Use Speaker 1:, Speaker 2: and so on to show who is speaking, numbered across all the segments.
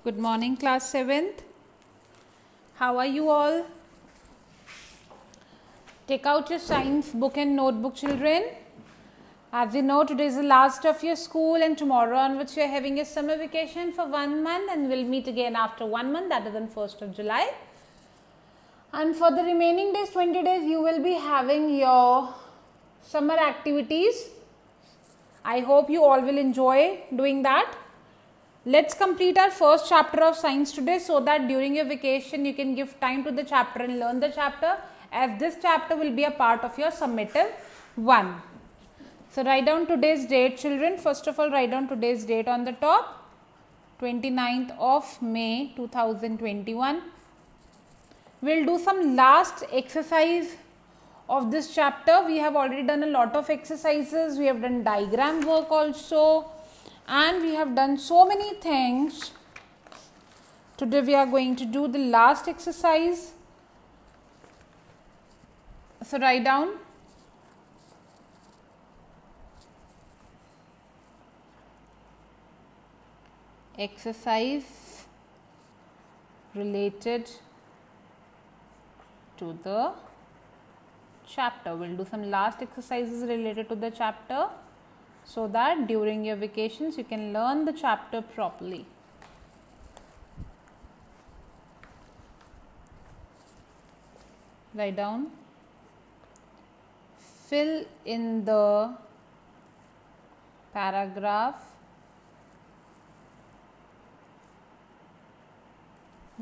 Speaker 1: Good morning, class 7th. How are you all? Take out your science book and notebook, children. As you know, today is the last of your school and tomorrow onwards you are having a summer vacation for 1 month and we'll meet again after 1 month, that is on 1st of July. And for the remaining days, 20 days, you will be having your summer activities. I hope you all will enjoy doing that. Let's complete our first chapter of science today so that during your vacation you can give time to the chapter and learn the chapter, as this chapter will be a part of your summative 1. So write down today's date, children. First of all, write down today's date on the top, 29th of May 2021. We'll do some last exercise of this chapter. We have already done a lot of exercises. We have done diagram work also. And we have done so many things. Today we are going to do the last exercise. So write down exercise related to the chapter. We'll do some last exercises related to the chapter, so that during your vacations you can learn the chapter properly. Write down, fill in the paragraph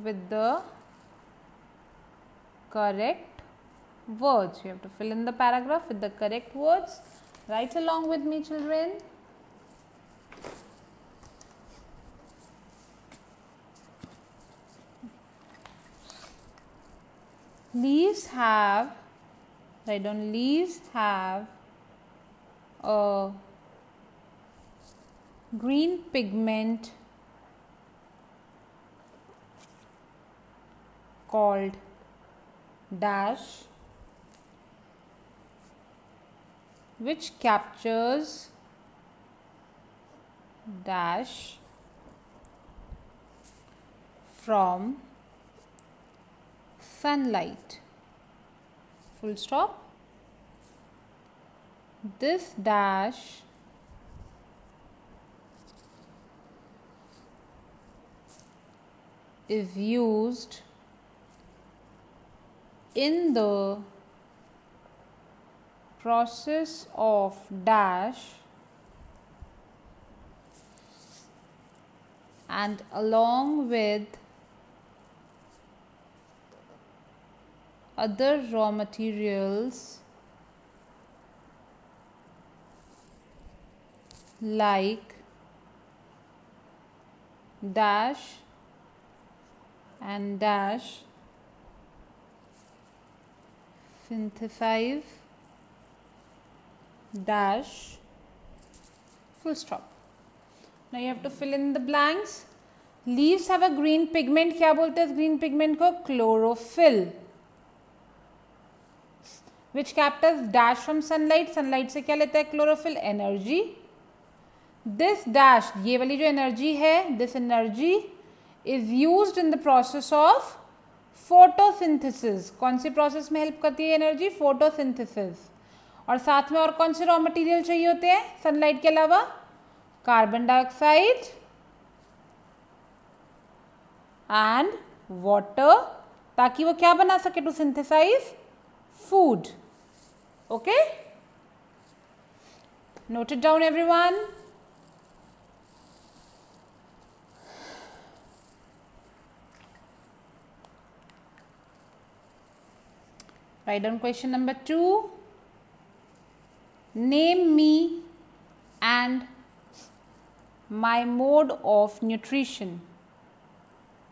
Speaker 1: with the correct words. You have to fill in the paragraph with the correct words. Write along with me, children. Leaves have, write down, leaves have a green pigment called dash, which captures dash from sunlight. Full stop. This dash is used in the process of dash and along with other raw materials like dash and dash synthesize dash, full stop. Now you have to fill in the blanks. Leaves have a green pigment. क्या बोलते हैं green pigment को? Chlorophyll, which captures dash from sunlight. Sunlight से क्या लेता है chlorophyll? Energy. This dash, ये वाली जो energy है, this energy is used in the process of photosynthesis. कौन सी process में help करती है energy? Photosynthesis. और साथ में और कौन से रॉ मटेरियल चाहिए होते हैं सनलाइट के अलावा? कार्बन डाइऑक्साइड एंड वाटर, ताकि वो क्या बना सके? To synthesize food. Okay, note it down everyone. Write down question number 2. Name me and my mode of nutrition.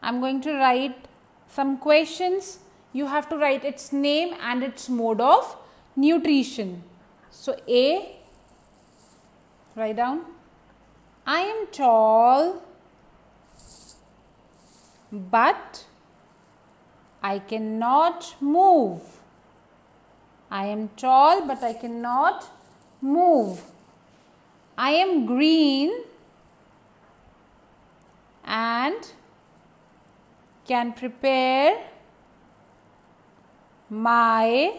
Speaker 1: I'm going to write some questions. You have to write its name and its mode of nutrition. So A, write down, I am tall but I cannot move. I am tall but I cannot move. I am green and can prepare my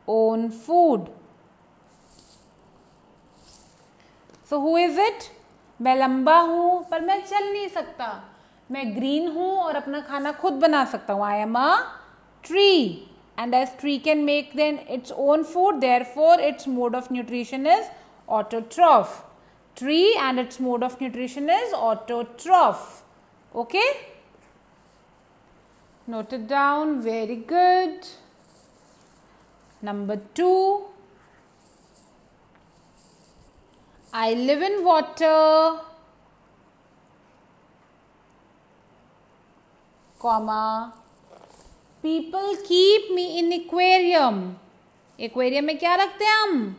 Speaker 1: own food. So who is it? मैं लंबा हूँ पर मैं चल नहीं सकता. मैं green हूँ और अपना खाना खुद बना सकता हूँ. I am a tree, and as tree can make then its own food, therefore its mode of nutrition is autotroph. Tree and its mode of nutrition is autotroph. Okay? Note it down. Very good. Number 2. I live in water, comma, people keep me in aquarium. Aquarium में क्या रखते हैं हम?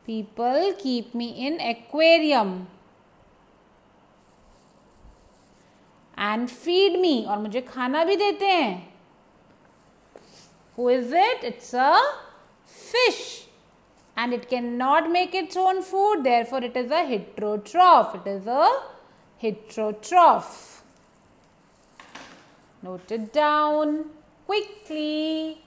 Speaker 1: People keep me in aquarium and feed me, और मुझे खाना भी देते हैं. Who is it? It's a fish. And it cannot make its own food, therefore it is a heterotroph. It is a heterotroph. Note it down quickly.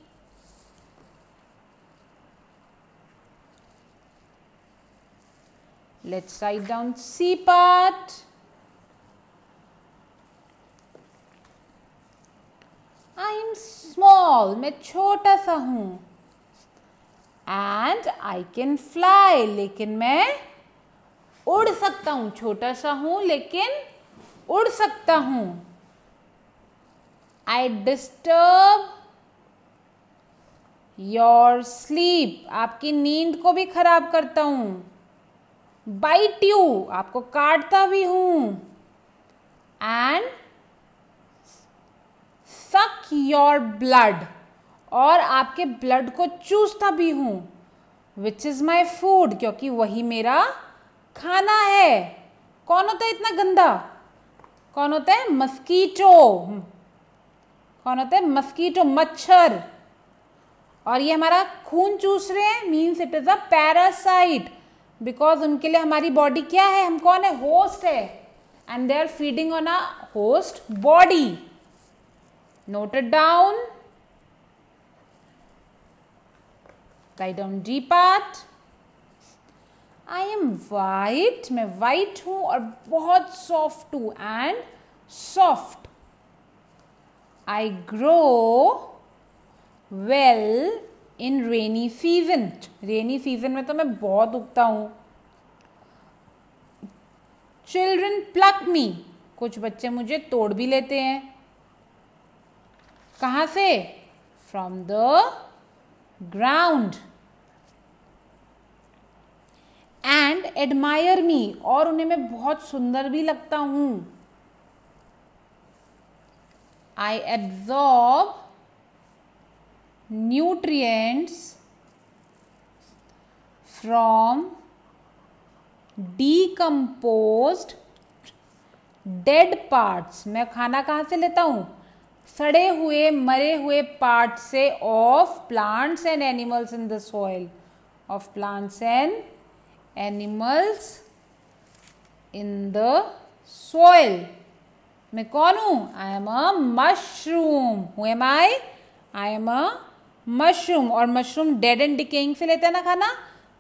Speaker 1: Let's write down C part. I am small. मैं छोटा सा हूँ. And I can fly. लेकिन मैं उड़ सकता हूँ. छोटा सा हूँ लेकिन उड़ सकता हूँ. I disturb your sleep. आपकी नींद को भी खराब करता हूँ. Bite you. आपको काटता भी हूँ. And suck your blood. और आपके ब्लड को चूसता भी हूँ. Which is my food. क्योंकि वही मेरा खाना है. कौन होता है इतना गंदा? कौन होता है? मस्कीटो. कौन होता है? मस्कीटो, मच्छर. और ये हमारा खून चूस रहे हैं. Means it is a parasite. Because उनके लिए हमारी बॉडी क्या है? हम कौन है? होस्ट है. And they are feeding on a host body. Note it down. Write down D part. I am white. मैं white हूँ और बहुत soft हूँ. And soft. I grow well in rainy season. Rainy season में तो मैं बहुत उगता हूँ. Children pluck me. कुछ बच्चे मुझे तोड़ भी लेते हैं. कहाँ से? From the ground. And admire me. और उन्हें मैं बहुत सुंदर भी लगता हूँ. I absorb nutrients from decomposed dead parts. मैं खाना कहाँ से लेता हूँ? सड़े हुए मरे हुए पार्ट से of plants and animals in the soil. Of plants and animals in the soil. मैं कौन हूं? I am a mushroom. Who am I? I am a mushroom. और मशरूम डेड एंड डिकेइंग से लेते हैं ना खाना.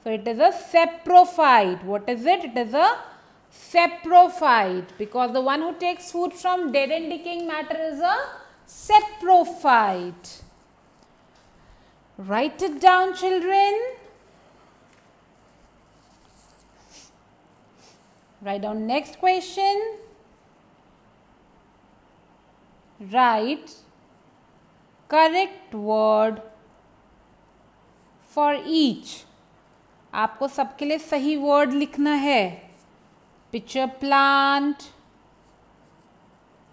Speaker 1: So it is a saprophyte. What is it? It is a saprophyte, because the one who takes food from dead and decaying matter is a saprophyte. Write it down, children. Write down next question. Write correct word for each. आपको सबके लिए सही word लिखना है. Picture plant.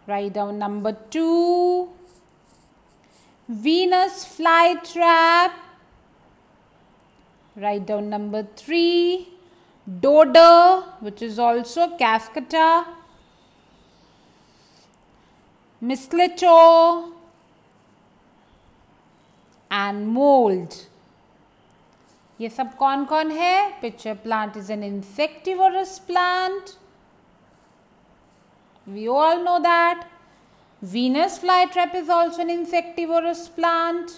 Speaker 1: Write down number 2. Venus flytrap. Write down number 3. Dodder, which is also Cascata. Mistletoe and mold. ये सब कौन कौन है? Pitcher plant is an insectivorous plant. We all know that. Venus flytrap is also an insectivorous plant.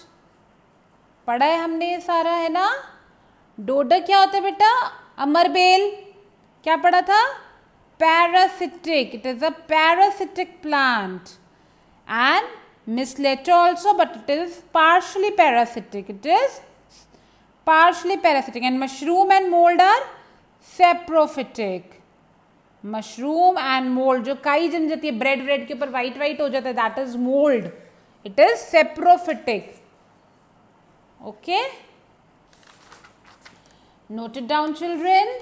Speaker 1: पढ़ा है हमने ये सारा, है ना. डोडक क्या होता है बेटा? अमरबेल. क्या पढ़ा था? Parasitic. It is a parasitic plant. And mistletoe also, but it is partially parasitic. It is partially parasitic. And mushroom and mold are saprophytic. Mushroom and mould, जो काई जम जाती है ब्रेड के ऊपर वाइट वाइट हो जाता है, that is mould. It is saprophytic. Okay, note it down children.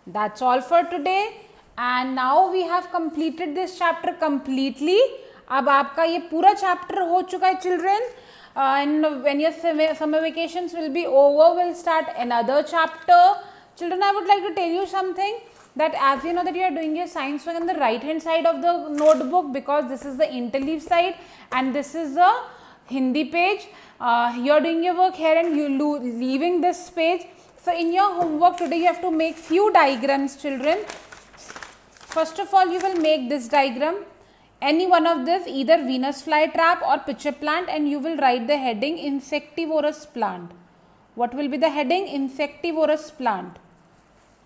Speaker 1: That's all for today and now we have completed this chapter completely. अब आपका ये पूरा चैप्टर हो चुका है children. And when your summer vacations will be over, we'll start another chapter. Children, I would like to tell you something, that as you know that you are doing your science work on the right hand side of the notebook, because this is the interleave side and this is the Hindi page. You are doing your work here and you leaving this page. So in your homework today you have to make few diagrams children. First of all you will make this diagram, any one of this, either Venus flytrap or pitcher plant, and you will write the heading insectivorous plant. What will be the heading? Insectivorous plant.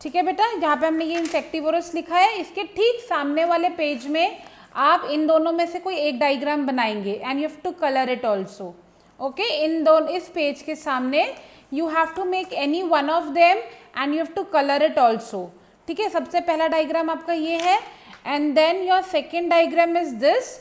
Speaker 1: ठीक है बेटा, जहाँ पे हमने ये insectivorous लिखा है इसके ठीक सामने वाले पेज में आप इन दोनों में से कोई एक डायग्राम बनाएंगे and you have to colour it also. Okay, इन दोनों इस पेज के सामने you have to make any one of them and you have to colour it also. ठीक है, सबसे पहला डायग्राम आपका ये है and then your second diagram is this.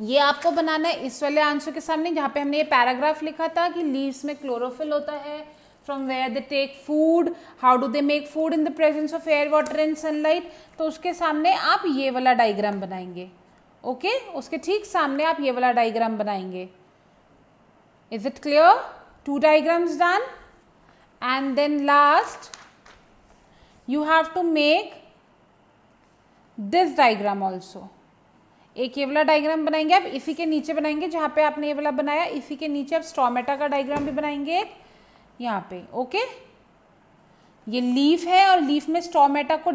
Speaker 1: ये आपको बनाना है इस वाले आंसर के सामने जहाँ पे हमने ये पैराग्राफ लिखा था कि लीव्स में क्लोरोफिल होता है, from where they take food, how do they make food in the presence of air, water and sunlight. तो उसके सामने आप ये वाला डायग्राम बनाएंगे. ओके, उसके ठीक सामने आप ये वाला डायग्राम बनाएंगे. Is it clear? 2 diagrams done. And then last you have to make this diagram also. एक ये वाला डायग्राम बनाएंगे आप, इसी के नीचे बनाएंगे जहाँ पे आपने ये वाला बनाया, इसी के नीचे आप स्टोमेटा का डायग्राम भी बनाएंगे यहाँ पे. ओके, ये लीफ है और लीफ में स्टोमेटा को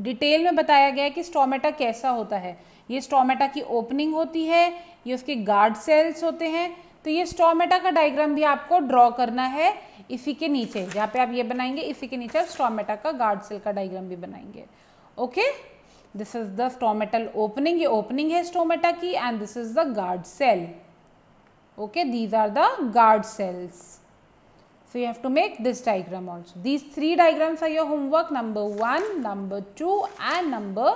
Speaker 1: डिटेल में बताया गया है कि स्टोमेटा कैसा होता है. ये स्टोमेटा की ओपनिंग होती है, ये उसके गार्ड सेल्स होते हैं. तो ये स्टोमेटा का डायग्राम भी आपको ड्रॉ करना है इसी के नीचे, जहाँ पे आप ये बनाएंगे इसी के नीचे आप स्टोमेटा का गार्ड सेल का डायग्राम भी बनाएंगे. Okay, this is the stomatal opening, ये ओपनिंग है स्टोमेटा की and this is the guard cell. Okay, these are the guard cells. So you have to make this diagram also. These 3 diagrams are your homework, number 1, number 2 and number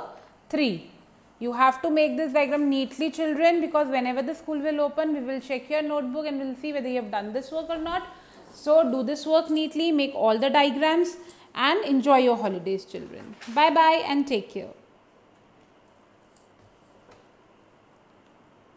Speaker 1: 3. You have to make this diagram neatly children, because whenever the school will open we will check your notebook and we will see whether you have done this work or not. So do this work neatly, make all the diagrams and enjoy your holidays children. Bye bye and take care.